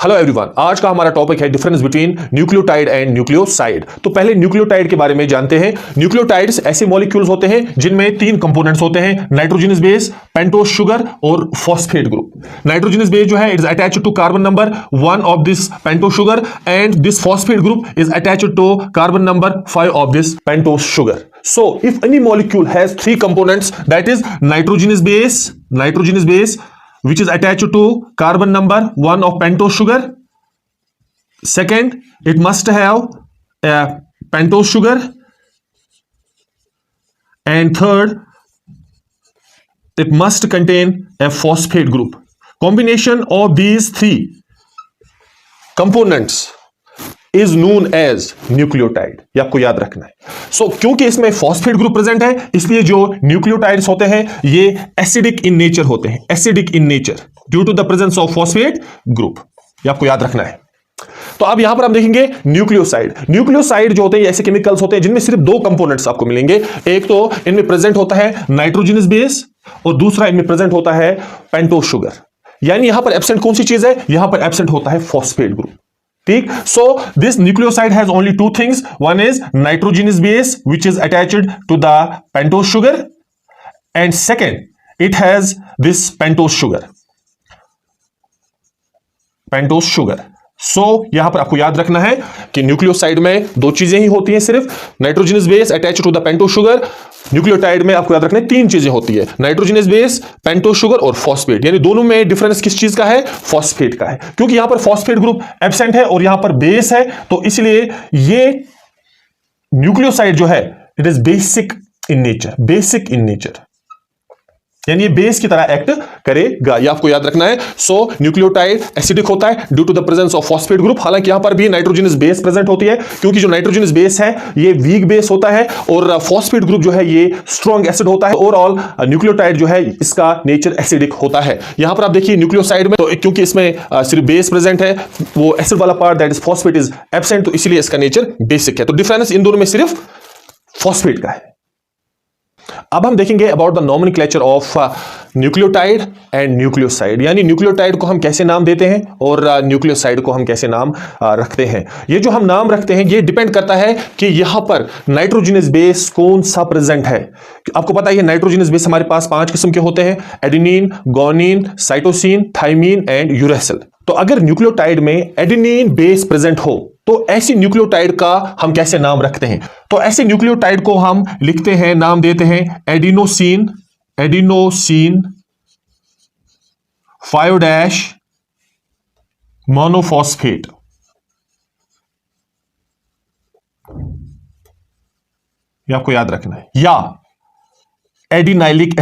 Hello everyone, आज का हमारा टॉपिक है difference between nucleotide and nucleoside. तो पहले न्यूक्लियोटाइड के बारे में जानते हैं। न्यूक्लियोटाइड्स ऐसे मॉलिक्यूल्स होते हैं जिनमें तीन कंपोनेंट्स होते हैं, नाइट्रोजनस बेस, पेंटोस शुगर और फॉस्फेट ग्रुप। नाइट्रोजनस बेस जो है it is attached to carbon number 1 of this pentose sugar and this phosphate group is attached to carbon number 5 of this pentose sugar. So if any molecule has three components, that is nitrogenous base which is attached to carbon number 1 of pentose sugar. Second, it must have a pentose sugar, and third, it must contain a phosphate group. Combination of these three components is known as nucleotide. ये आपको याद रखना है. सो क्योंकि इसमें phosphate group present है, इसलिए जो न्यूक्लियोटाइड्स होते हैं ये एसिडिक इन नेचर होते हैं, acidic in nature due to the presence of phosphate group. ये आपको याद रखना है. तो अब यहां पर हम देखेंगे न्यूक्लियोसाइड. न्यूक्लियोसाइड जो होते हैं ऐसे केमिकल्स होते हैं जिनमें सिर्फ दो कंपोनेंट्स आपको मिलेंगे. एक तो इनमें प्रेजेंट होता है नाइट्रोजनस बेस और दूसरा इनमें प्रेजेंट होता है पेंटोस शुगर. यानी यहां पर एब्सेंट कौन सी चीज है? यहां पर एब्सेंट होता है फॉस्फेट ग्रुप. ठीक. So this nucleoside has only two things. One is nitrogenous base which is attached to the pentose sugar and second it has this pentose sugar. So यहां पर आपको याद रखना है कि न्यूक्लियोसाइड में दो चीजें ही होती हैं सिर्फ, nitrogenous base attached to the pentose sugar. Nucleotide में आपको याद रखना है तीन चीजें होती है, नाइट्रोजनस बेस, पेंटोस शुगर और फॉस्फेट. यानी दोनों में डिफरेंस किस चीज का है? फॉस्फेट का है. क्योंकि यहां पर फॉस्फेट ग्रुप एब्सेंट है और यहां पर बेस है, तो इसलिए ये न्यूक्लियोसाइड जो है it is basic in nature, यानी ये बेस की तरह एक्ट करेगा. ये आपको याद रखना है. सो न्यूक्लियोटाइड एसिडिक होता है due to the presence of phosphate group. हालांकि यहां पर भी नाइट्रोजनस बेस प्रेजेंट होती है, क्योंकि जो नाइट्रोजनस बेस है ये वीक बेस होता है और फॉस्फेट ग्रुप जो है ये स्ट्रॉन्ग एसिड होता है. ओवरऑल न्यूक्लियोटाइड जो है इसका नेचर एसिडिक होता है. यहां पर आप देखिए न्यूक्लियोसाइड में तो क्योंकि इसमें सिर्फ बेस प्रेजेंट है, वो एसिड वाला part that is phosphate is absent, तो इसलिए इसका नेचर बेसिक है. तो डिफरेंस इन दोनों में सिर्फ फॉस्फेट का है. अब हम देखेंगे about the nomenclature of nucleotide and nucleoside. यानी न्यूक्लियोटाइड को हम कैसे नाम देते हैं और न्यूक्लियोसाइड को हम कैसे नाम रखते हैं. ये जो हम नाम रखते हैं ये डिपेंड करता है कि यहां पर नाइट्रोजनस बेस कौन सा प्रेजेंट है. आपको पता है नाइट्रोजनस बेस हमारे पास 5 किस्म के होते हैं, adenine, guanine, cytosine, thymine and uracil. तो अगर न्यूक्लियोटाइड में एडेनिन बेस प्रेजेंट हो तो ऐसी न्यूक्लियोटाइड का हम कैसे नाम रखते हैं? तो ऐसे न्यूक्लियोटाइड को हम लिखते हैं, नाम देते हैं एडिनोसिन 5' मोनोफॉस्फेट. ये आपको याद रखना है. या एडिनाइलिक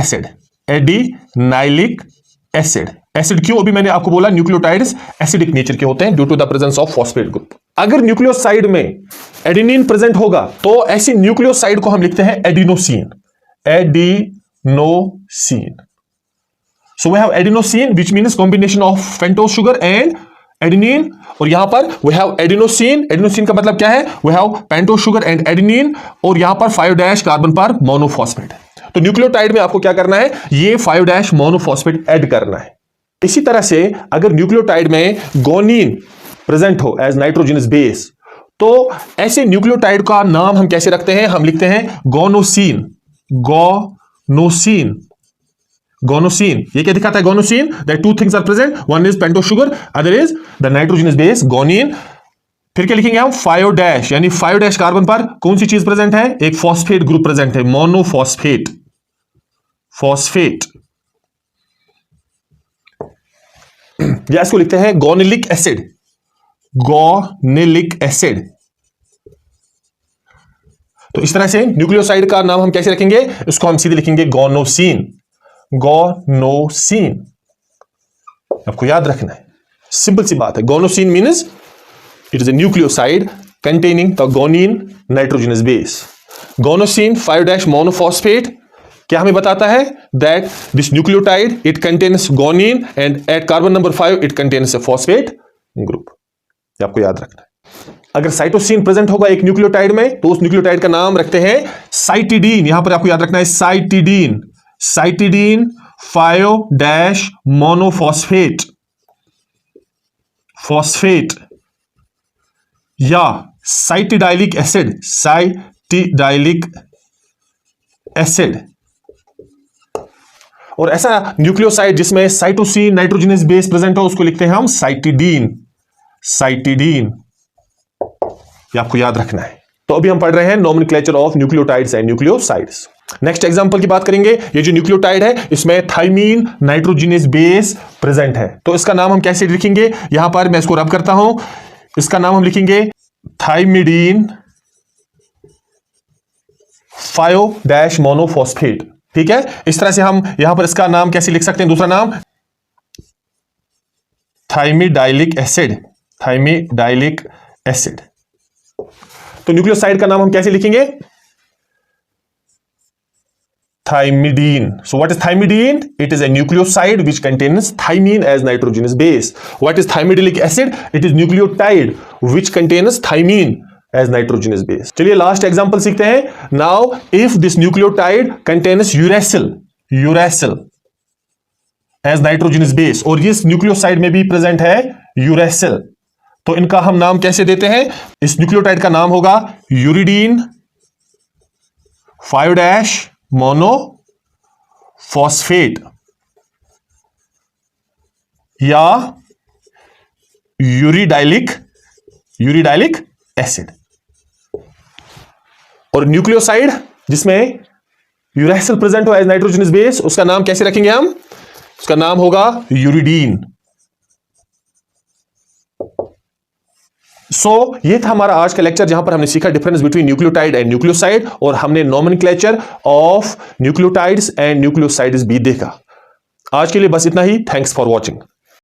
एसिड. एसिड क्यों? अभी मैंने आपको बोला न्यूक्लियोटाइड्स एसिडिक नेचर के होते हैं due to the presence of phosphate group. अगर न्यूक्लियोसाइड में एडेनिन प्रेजेंट होगा तो ऐसी न्यूक्लियोसाइड को हम लिखते हैं adenosine. So we have adenosine which means combination of pentose sugar and adenine. और यहां पर वी हैव एडिनोसिन. एडिनोसिन का मतलब क्या है? We have pentose sugar and adenine और यहां पर 5' कार्बन पर मोनोफॉस्फेट. तो न्यूक्लियोटाइड में आपको क्या करना है? ये 5' मोनोफॉस्फेट ऐड करना है. इसी तरह से अगर न्यूक्लियोटाइड में गुआनिन प्रेजेंट हो एज नाइट्रोजनस बेस, तो ऐसे न्यूक्लियोटाइड का नाम हम कैसे रखते हैं? हम लिखते हैं गोनोसिन. ये क्या दिखाता है? Guanosine that two things are present, one is pentose sugar, other is the nitrogenous base guanine. फिर क्या लिखेंगे हम? 5' यानी 5' कार्बन पर कौन सी चीज प्रेजेंट है? एक फॉस्फेट ग्रुप प्रेजेंट है, मोनोफॉस्फेट. या इसको लिखते हैं गोनिलिक एसिड. तो इस तरह से न्यूक्लियोसाइड का नाम हम कैसे रखेंगे? इसको हम सीधे लिखेंगे गोनोसिन. आपको याद रखना है, सिंपल सी बात है. गोनोसिन means it is a nucleoside containing the guanine nitrogenous base. Guanosine 5' monophosphate क्या हमें बताता है? That this nucleotide it contains guanine and at carbon number 5 it contains a phosphate group. ये आपको याद रखना है. अगर साइटोसिन प्रेजेंट होगा एक न्यूक्लियोटाइड में तो उस न्यूक्लियोटाइड का नाम रखते हैं साइटिडीन. यहां पर आपको याद रखना है साइटिडीन 5' मोनोफॉस्फेट. फॉस्फेट या साइटिडाइलिक एसिड, साइटिडाइलिक एसिड। और ऐसा न्यूक्लियोसाइड जिसमें साइटोसिन नाइट्रोजनस बेस प्रेजेंट हो उसको लिखते हैं हम साइटिडीन। साइटिडीन, ये आपको याद रखना है। तो अभी हम पढ़ रहे हैं nomenclature of nucleotides and nucleosides. Next example की बात करेंगे। ये जो न्यूक्लियोटाइड है इसमें थाइमीन नाइट्रोजनस बेस प्रेजेंट है, तो इसका नाम हम कैसे लिखेंगे? यहां पर मैं इसको रब करता हूं, इसका नाम हम लिखेंगे थाइमिडीन 5- मोनोफॉस्फेट। ठीक है, इस तरह से हम यहां पर इसका नाम कैसे लिख सकते हैं? दूसरा नाम थाइमिडाइलिक एसिड, थाइमिडाइलिक एसिड। तो न्यूक्लियोसाइड का नाम हम कैसे लिखेंगे? Thymidine. So what is thymidine? It is a nucleoside which contains thymine as nitrogenous base. What is thymidilic acid? It is nucleotide which contains thymine as nitrogenous base. चलिए last example सीखते हैं। Now if this nucleotide contains uracil, uracil as nitrogenous base, और इस nucleoside में भी present है uracil, तो इनका हम नाम कैसे देते हैं? इस न्यूक्लियोटाइड का नाम होगा यूरिडीन 5- मोनोफॉस्फेट या यूरिडाइलिक एसिड। और न्यूक्लियोसाइड जिसमें यूरेसिल प्रेजेंट हो एज नाइट्रोजनस बेस, उसका नाम कैसे रखेंगे हम? उसका नाम होगा यूरिडीन। ये था हमारा आज का लेक्चर जहां पर हमने सीखा difference between nucleotide and nucleoside, और हमने nomenclature of nucleotides and nucleosides भी देखा। आज के लिए बस इतना ही। Thanks for watching.